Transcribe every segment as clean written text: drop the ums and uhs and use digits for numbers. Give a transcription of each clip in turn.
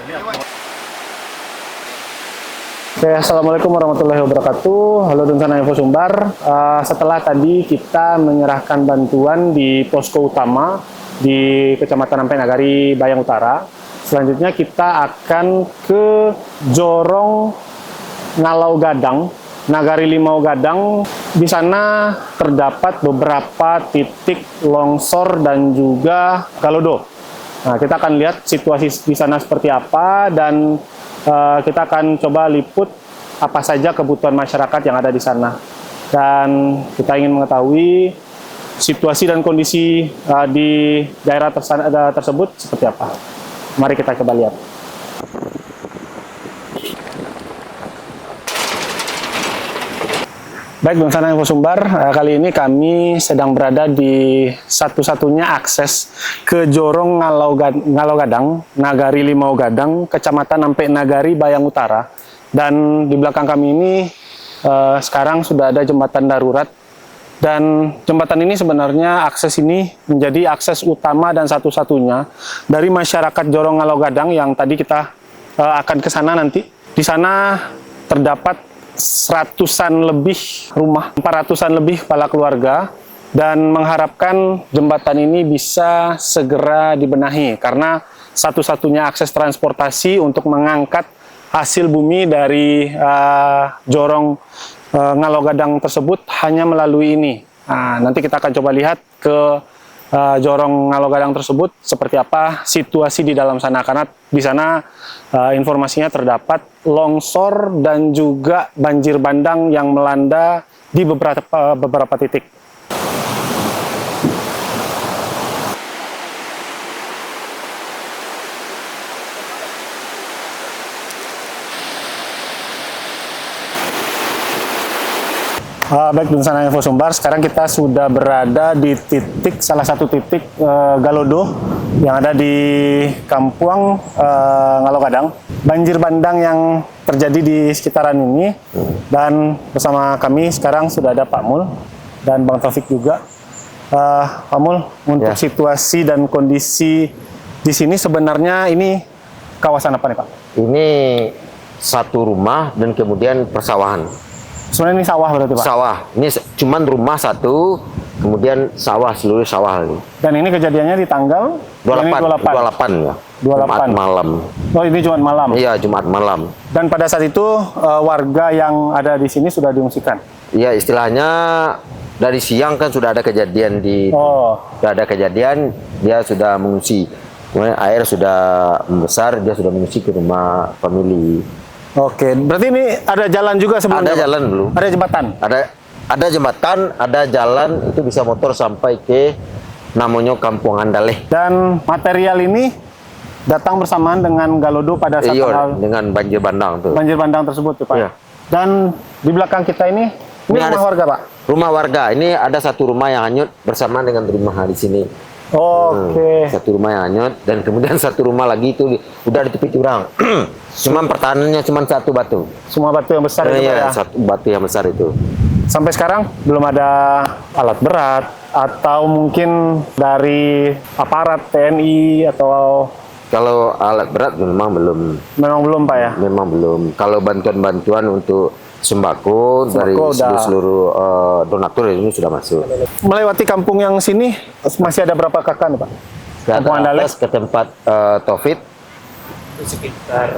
Oke, assalamualaikum warahmatullahi wabarakatuh. Halo Dunsana Info Sumbar. Setelah tadi kita menyerahkan bantuan di posko utama di Kecamatan Ampe Nagari, Bayang Utara. Selanjutnya kita akan ke Jorong Ngalau Gadang, Nagari Limau Gadang. Di sana terdapat beberapa titik longsor dan juga galodo. Nah, kita akan lihat situasi di sana seperti apa dan kita akan coba liput apa saja kebutuhan masyarakat yang ada di sana. Dan kita ingin mengetahui situasi dan kondisi di daerah tersebut seperti apa. Mari kita coba lihat. Baik, Dunsana Info Sumbar, kali ini kami sedang berada di satu-satunya akses ke Jorong Ngalau Gadang, Nagari Limau Gadang, Kecamatan Ampe Nagari, Bayang Utara. Dan di belakang kami ini sekarang sudah ada jembatan darurat. Dan jembatan ini sebenarnya akses ini menjadi akses utama dan satu-satunya dari masyarakat Jorong Ngalau Gadang yang tadi kita akan ke sana nanti. Di sana terdapat seratusan lebih rumah, 400-an lebih kepala keluarga, dan mengharapkan jembatan ini bisa segera dibenahi karena satu-satunya akses transportasi untuk mengangkat hasil bumi dari Jorong Ngalau Gadang tersebut hanya melalui ini. Nah, nanti kita akan coba lihat ke Jorong Ngalau Gadang tersebut seperti apa situasi di dalam sana, karena di sana informasinya terdapat longsor dan juga banjir bandang yang melanda di beberapa titik. Baik, Dunsana Info Sumbar, sekarang kita sudah berada di salah satu titik galodo yang ada di Kampung Ngalau Gadang. Banjir bandang yang terjadi di sekitaran ini, dan bersama kami sekarang sudah ada Pak Mul dan Bang Taufik juga. Pak Mul, untuk situasi dan kondisi di sini sebenarnya ini kawasan apa nih Pak? Ini satu rumah dan kemudian persawahan. Sebenarnya ini sawah berarti Pak? Sawah. Ini cuman rumah satu, kemudian sawah, seluruh sawah ini. Dan ini kejadiannya di tanggal 28 ya. 28 Jumat malam. Oh, ini Jumat malam? Iya, Jumat malam. Dan pada saat itu warga yang ada di sini sudah diungsikan? Iya, istilahnya dari siang kan sudah ada kejadian sudah ada kejadian, dia sudah mengungsi. Kemudian air sudah membesar, dia sudah mengungsi ke rumah famili. Oke, berarti ini ada jalan juga sebelumnya? Ada jalan belum? Ada jembatan? Ada jembatan, ada jalan, itu bisa motor sampai ke namanya Kampung Andaleh. Dan material ini datang bersamaan dengan galodo pada saat dengan banjir bandang tuh. Banjir bandang tersebut tuh Pak. Iya. Dan di belakang kita ini rumah warga Pak? Rumah warga. Ini ada satu rumah yang hanyut bersamaan dengan rumah di sini. Oke. Satu rumah yang hanyut, dan kemudian satu rumah lagi itu udah di tepi jurang. Cuma pertahanannya cuma satu batu. Semua batu yang besar itu ya? Satu batu yang besar itu. Sampai sekarang belum ada alat berat atau mungkin dari aparat TNI atau... Kalau alat berat memang belum. Memang belum Pak ya? Memang belum. Kalau bantuan-bantuan untuk sembako dari seluruh donatur ini sudah masuk. Melewati kampung yang sini masih ada berapa kakak nih Pak? Kampung Andaleh ke tempat Taufik sekitar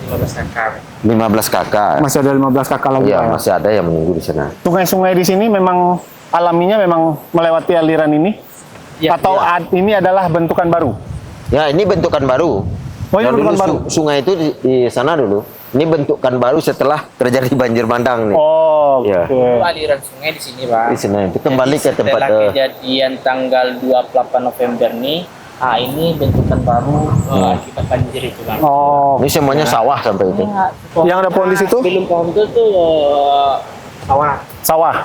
15 kakak. 15 kakak. Masih ada 15 kakak lagi. Iya, Pak, masih ada yang menunggu di sana. Sungai-sungai di sini memang alaminya memang melewati aliran ini? Ya, atau ini adalah bentukan baru? Ya, ini bentukan baru. Oh, ini bentukan baru. Sungai itu di sana dulu. Ini bentukan baru setelah terjadi banjir bandang nih. Oh, oke. Okay. Aliran sungai di sini, Pak. Di sini. Itu kembali ke tempat kejadian tanggal 28 November nih. Ah, ini bentukan baru akibat banjir itu, Pak. Oh. Ini semuanya sawah sampai itu. Yang ada pohon di situ? Belum pohon itu tuh sawah. Sawah.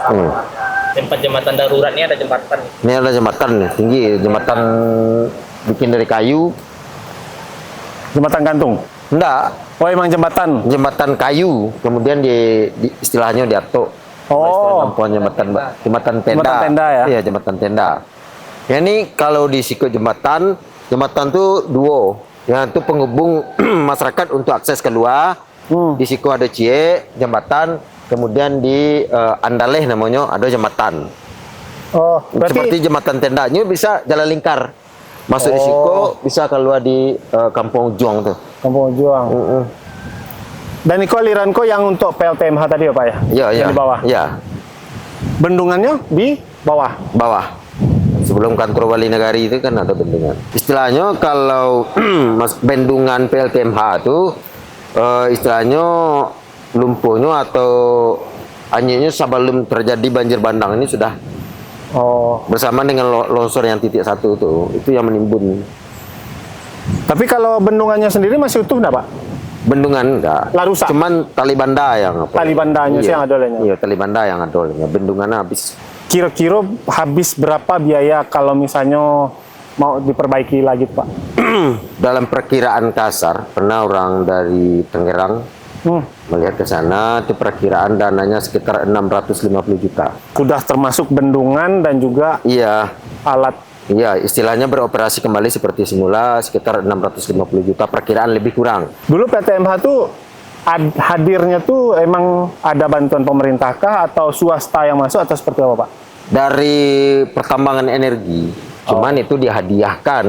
Tempat jembatan darurat ini ada jembatan. Ini ada jembatan nih, tinggi, jembatan bikin dari kayu. Jembatan gantung? Enggak. Oh, emang jembatan? Jembatan kayu, kemudian di istilahnya diatok. Oh. Jembatan tenda. Jembatan tenda ya? Iya, jembatan tenda. Ya, ini kalau di sikut jembatan tuh duo. yang itu penghubung masyarakat untuk akses keluar. Di situ ada cie jembatan, kemudian di Andaleh namanya ada jembatan. Oh, Seperti jembatan tendanya bisa jalan lingkar. Masuk di situ bisa keluar di Kampung Juang tuh. Kampung Juang. Dan itu aliran ko yang untuk PLTMH tadi ya Pak ya? Iya, iya. Yang di bawah. Iya. Bendungannya di bawah. Bawah. Sebelum kantor Wali Negari itu kan ada bendungan. Istilahnya kalau bendungan PLTMH itu istilahnya lumpuhnya atau anjingnya sebelum terjadi banjir bandang ini sudah bersama dengan longsor yang titik 1 itu yang menimbun. Tapi kalau bendungannya sendiri masih utuh enggak Pak? Bendungan enggak. Lah rusak. Cuman tali banda yang apa? Tali bandanya sih yang adolnya. Iya, tali banda yang adolnya. Bendungannya habis. Kira-kira habis berapa biaya kalau misalnya mau diperbaiki lagi Pak? Dalam perkiraan kasar, pernah orang dari Tangerang melihat ke sana, itu perkiraan dananya sekitar 650 juta. Sudah termasuk bendungan dan juga Iya, alat. iya, istilahnya beroperasi kembali seperti semula sekitar 650 juta, perkiraan lebih kurang. Dulu PTMH tuh hadirnya tuh emang ada bantuan pemerintah kah atau swasta yang masuk atau seperti apa Pak? Dari pertambangan energi. Cuman itu dihadiahkan,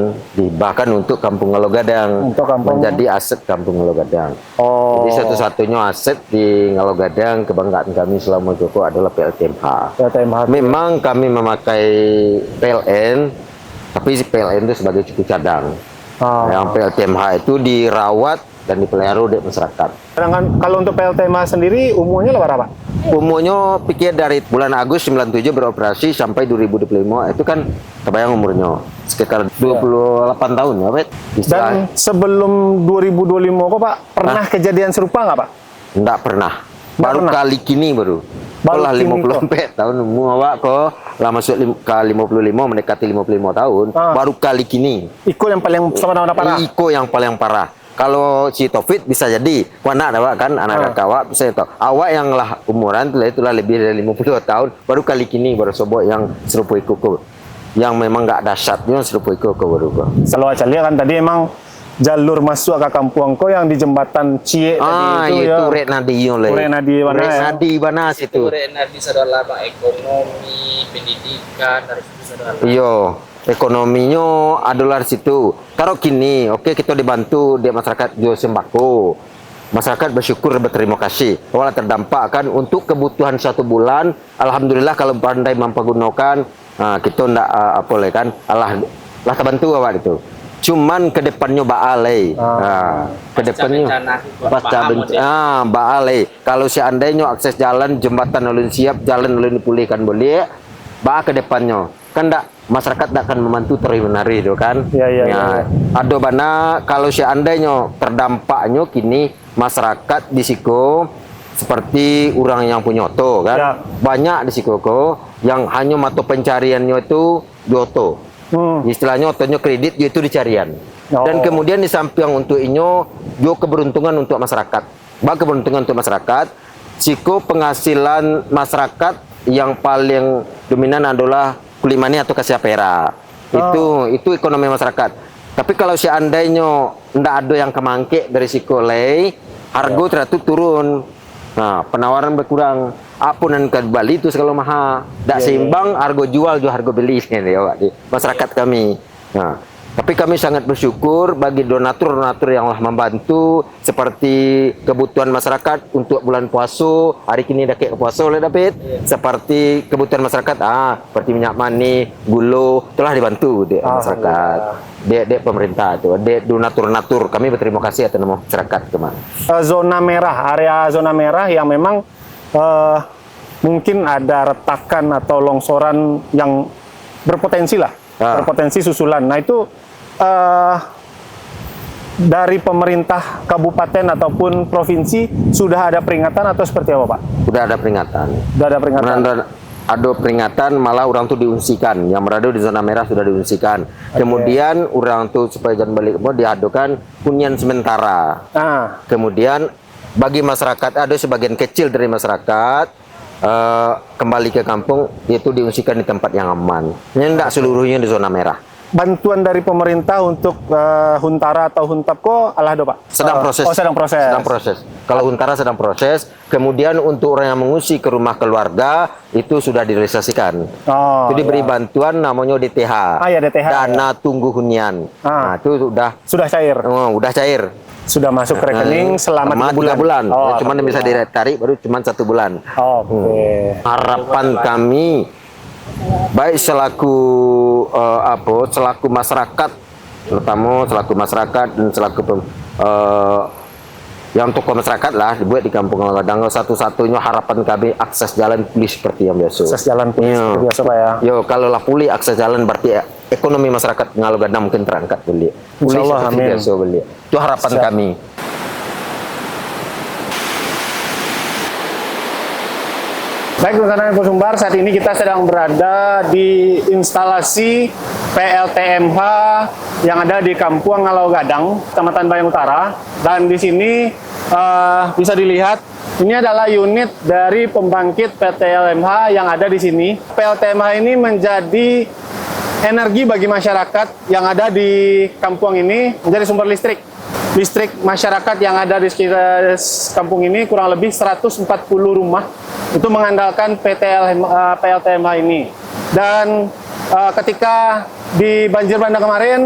bahkan untuk Kampung Ngalogadang, menjadi aset Kampung Ngalogadang. Jadi satu-satunya aset di Ngalogadang, kebanggaan kami selama Joko adalah PLTMH. Memang kami memakai PLN, tapi PLN itu sebagai cukup cadang. Yang PLTMH itu dirawat dan dipelihara oleh masyarakat. Sedangkan kalau untuk PLTMH sendiri umurnya berapa Pak? Umurnya pikir dari bulan Agustus 97 beroperasi sampai 2025, itu kan kebayang umurnya sekitar 28 tahun ya Pak. Dan sebelum 2025 kok Pak pernah kejadian serupa nggak Pak? Enggak pernah. Baru kali kini baru. Lah 54 tahun umur awak kok lah masuk ke 55 mendekati 55 tahun baru kali kini. Iko yang paling sama-sama parah. Iko yang paling parah. Kalau si Taufik bisa jadi, anak awak kan, anak kakak awak bisa tahu. Awak yang lah umuran itulah lebih dari 52 tahun, baru kali kini baru sobok yang serupa iko yang memang nggak dahsyatnya serupa iko baru kok. Kalau acalia kan tadi emang jalur masuk ke kampung ko yang di jembatan Cie tadi itu ya. Rek Nadi Rek Banas itu. Rek Nadi adalah ekonomi, pendidikan, dari situ adalah. Iya. Ekonominya adalah situ. Kalau kini, oke kita dibantu di masyarakat jual sembako. Masyarakat bersyukur berterima kasih. Walau terdampak kan untuk kebutuhan 1 bulan, alhamdulillah kalau pandai mempergunakan, kita ndak apa le kan, Allah terbantu awak itu. Cuman kedepannya baalai, kedepannya pasca bencana, baalai. Kalau seandainya akses jalan, jembatan ulun siap, jalan ulun dipulihkan boleh, kedepannya kan ndak masyarakat tak akan membantu terus-menerus itu kan. Ya. Ada bana kalau seandainya terdampaknya kini masyarakat di siku seperti orang yang punya oto kan. Ya. Banyak di siku yang hanya mata pencariannya itu di oto. Istilahnya otonya kredit itu dicarian. Dan kemudian di samping untuk inyo juga keberuntungan untuk masyarakat. Keberuntungan untuk masyarakat, siku penghasilan masyarakat yang paling dominan adalah kulimani atau kasiapera. Itu ekonomi masyarakat. Tapi kalau seandainya ndak ada yang kemangke dari sikolei, harga ternyata turun. Nah, penawaran berkurang. Apunan ke Bali itu segala mahal. Ndak seimbang harga jual juga harga beli ya di masyarakat kami. Nah, tapi kami sangat bersyukur bagi donatur-donatur yang telah membantu seperti kebutuhan masyarakat untuk bulan puasa. Hari ini dah kayak puasa oleh David. Seperti kebutuhan masyarakat, seperti minyak mani, gula telah dibantu di masyarakat. Di pemerintah itu, di donatur-donatur. Kami berterima kasih atas nama masyarakat teman. Zona merah, area zona merah yang memang mungkin ada retakan atau longsoran yang berpotensi lah. Berpotensi susulan. Nah itu dari pemerintah kabupaten ataupun provinsi sudah ada peringatan atau seperti apa Pak? Sudah ada peringatan. Sudah ada peringatan. Ada peringatan malah orang tuh diungsikan. Yang berada di zona merah sudah diungsikan. Kemudian orang tuh supaya jangan balik diadukan hunian sementara. Kemudian bagi masyarakat ada sebagian kecil dari masyarakat kembali ke kampung itu diungsikan di tempat yang aman. Ini tidak seluruhnya di zona merah. bantuan dari pemerintah untuk Huntara atau Huntapko alah do Pak? Sedang proses. Oh, sedang proses. Sedang proses. Kalau Huntara sedang proses, kemudian untuk orang yang mengungsi ke rumah keluarga itu sudah direalisasikan. Oh, Itu diberi bantuan namanya DTH. Ah, ya, DTH, Dana tunggu hunian. Ah. Nah, itu sudah cair. udah cair. Sudah masuk ke rekening selama 3 bulan. Oh, cuman yang bisa ditarik baru cuma 1 bulan. Oke. Harapan kami baik selaku selaku masyarakat, terutama selaku masyarakat dan selaku yang tokoh masyarakat lah dibuat di Kampung Ngalogadang, satu-satunya harapan kami akses jalan pulih seperti yang biasa. Akses jalan pulih seperti biasa Pak ya. Yo, kalau lah pulih akses jalan berarti ekonomi masyarakat Ngalogadang mungkin terangkat boleh. Pulih Insyaallah, seperti amin. biasa boleh. Itu harapan kami. Baik teman-teman Pusumbar, saat ini kita sedang berada di instalasi PLTMH yang ada di Kampung Ngalogadang, Kecamatan Bayang Utara. Dan di sini bisa dilihat ini adalah unit dari pembangkit PLTMH yang ada di sini. PLTMH ini menjadi energi bagi masyarakat yang ada di kampung ini, menjadi sumber listrik. Listrik masyarakat yang ada di sekitar kampung ini kurang lebih 140 rumah itu mengandalkan PLTMH ini. Dan ketika di banjir bandang kemarin,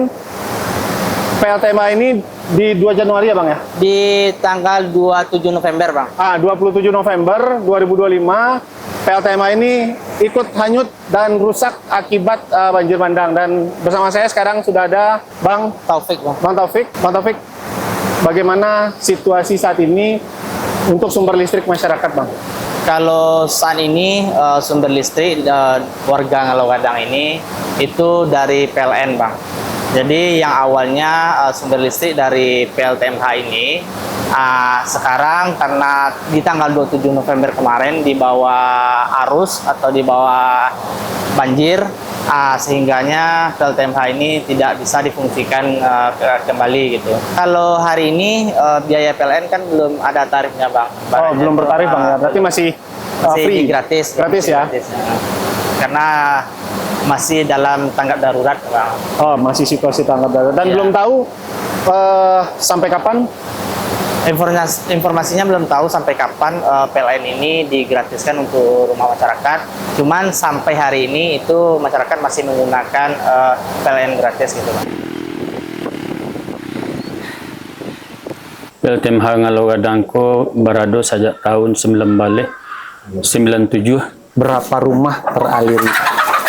PLTMH ini di 2 Januari ya Bang ya? Di tanggal 27 November Bang. 27 November 2025, PLTMH ini ikut hanyut dan rusak akibat banjir bandang. Dan bersama saya sekarang sudah ada Bang Taufik Bang. Bang Taufik, bagaimana situasi saat ini untuk sumber listrik masyarakat Bang? Kalau saat ini sumber listrik warga Ngalogadang ini itu dari PLN Bang. Jadi yang awalnya sumber listrik dari PLTMH ini sekarang karena di tanggal 27 November kemarin di bawah arus atau di bawah banjir, sehingganya PLTMH ini tidak bisa difungsikan kembali gitu. Kalau hari ini biaya PLN kan belum ada tarifnya Bang. Oh, belum bertarif Bang ya, berarti masih free? Gratis. Gratis ya? Gratis, ya. Karena masih dalam tanggap darurat Bang. Oh, masih situasi tanggap darurat. Dan Iya. belum tahu sampai kapan? Informasinya belum tahu sampai kapan PLN ini digratiskan untuk rumah masyarakat. Cuman sampai hari ini itu masyarakat masih menggunakan PLN gratis gitu Bang. PLTMH Ngalogadang ko berado sejak tahun 97. Berapa rumah teraliri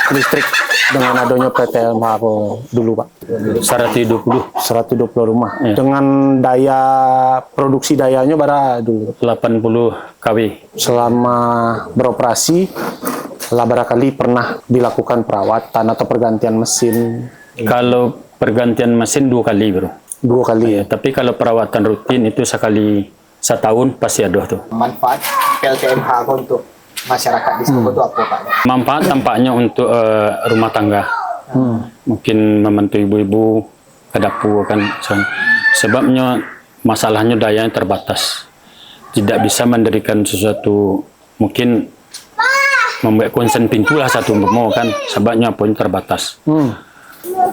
listrik dengan adanya PLTMH dulu Pak? 120. 120 rumah. Iya. Dengan daya produksi dayanya berapa dulu? 80 kW. Selama beroperasi, barangkali pernah dilakukan perawatan atau pergantian mesin Kalau pergantian mesin 2 kali bro. 2 kali ya? Tapi kalau perawatan rutin itu sekali setahun pasti ada tuh. Manfaat PLTMH untuk masyarakat di sini itu apa Pak? Manfaat tampaknya untuk rumah tangga. Mungkin membantu ibu-ibu ke dapur kan. Sebabnya masalahnya dayanya terbatas. Tidak bisa mendirikan sesuatu, mungkin membuat konsen pintu lah satu mau kan. Sebabnya poin terbatas.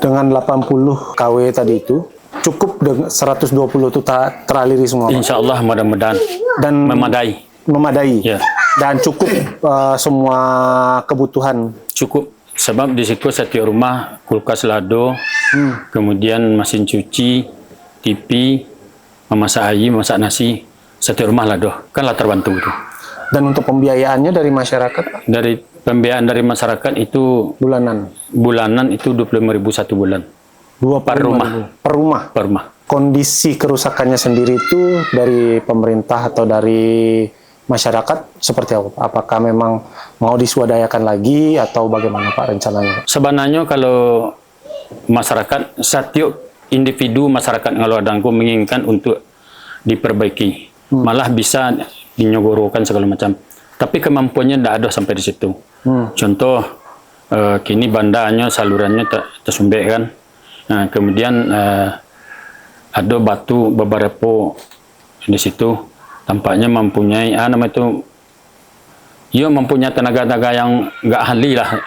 Dengan 80 kW tadi itu, cukup dengan 120 itu teraliri semua Pak? Insya Allah mudah-mudahan Dan memadai. Ya. Dan cukup semua kebutuhan. Cukup, sebab di situ setiap rumah kulkas lado, kemudian mesin cuci, TV, memasak air, memasak nasi, setiap rumah lado, kan lah terbantu itu. Dan untuk pembiayaannya dari masyarakat Dari pembiayaan dari masyarakat itu bulanan itu 25.000 1 bulan 25.000 per rumah. per rumah. per rumah. Kondisi kerusakannya sendiri itu dari pemerintah atau dari masyarakat seperti apa? Apakah memang mau diswadayakan lagi atau bagaimana Pak rencananya? Sebenarnya kalau masyarakat, setiap individu masyarakat Ngalogadang menginginkan untuk diperbaiki, malah bisa dinyogorokan segala macam. Tapi kemampuannya tidak ada sampai di situ. Contoh, kini bandanya salurannya tersumbek kan. Nah, kemudian ada batu beberapa di situ, tampaknya mempunyai mempunyai tenaga-tenaga yang nggak ahli lah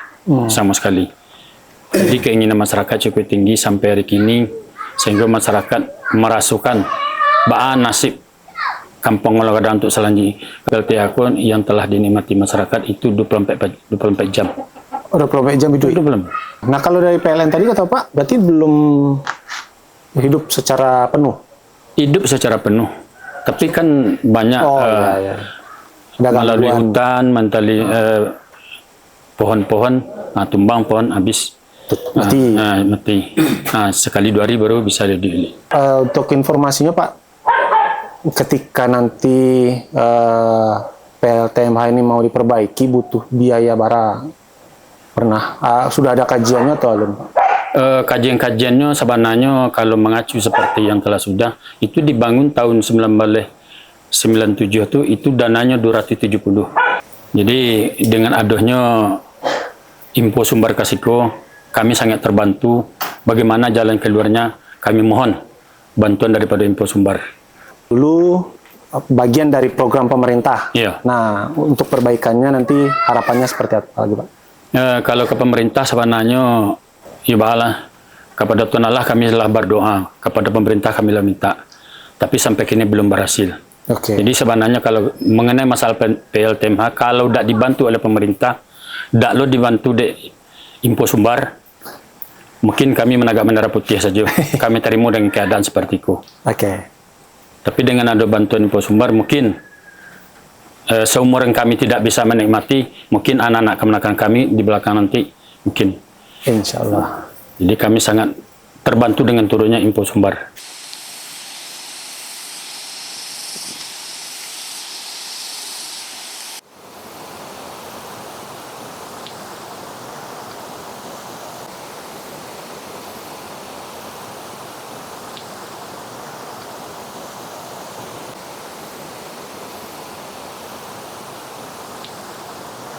sama sekali. Jadi keinginan masyarakat cukup tinggi sampai hari kini, sehingga masyarakat merasukan nasib Kampung Ngalau Gadang untuk selanjutnya. PLTA Akun yang telah dinikmati masyarakat itu 24 jam. 24 jam hidup. Itu belum. Nah, kalau dari PLN tadi kata Pak, berarti belum hidup secara penuh. Hidup secara penuh. Tapi kan banyak iya. Ada melalui gangguan. hutan, mentali pohon-pohon, tumbang pohon habis. Mati. Mati. Sekali 2 hari baru bisa di. Untuk informasinya Pak, ketika nanti PLTMH ini mau diperbaiki butuh biaya bara. Sudah ada kajiannya atau belum Pak? Kajian-kajiannya sebenarnya kalau mengacu seperti yang telah sudah, itu dibangun tahun 1997 itu dananya 270. Jadi dengan adanya Info Sumbar Kasiko, kami sangat terbantu. Bagaimana jalan keluarnya, kami mohon bantuan daripada Info Sumbar. Dulu bagian dari program pemerintah. Iya. Nah, untuk perbaikannya nanti harapannya seperti apa lagi Pak? Kalau ke pemerintah sebenarnya, ya bahala. Kepada Tuhan Allah kami telah berdoa, kepada pemerintah kami telah minta. Tapi sampai kini belum berhasil. Oke. Jadi sebenarnya kalau mengenai masalah PLTMH, kalau tidak dibantu oleh pemerintah, tidak lo dibantu de Info Sumbar, mungkin kami menagak bendera putih saja. Kami terima dengan keadaan seperti itu. Oke. Tapi dengan ada bantuan Info Sumbar, mungkin seumuran kami tidak bisa menikmati, mungkin anak-anak kemenakan kami di belakang nanti, mungkin. Insya Allah. Jadi kami sangat terbantu dengan turunnya Info Sumbar.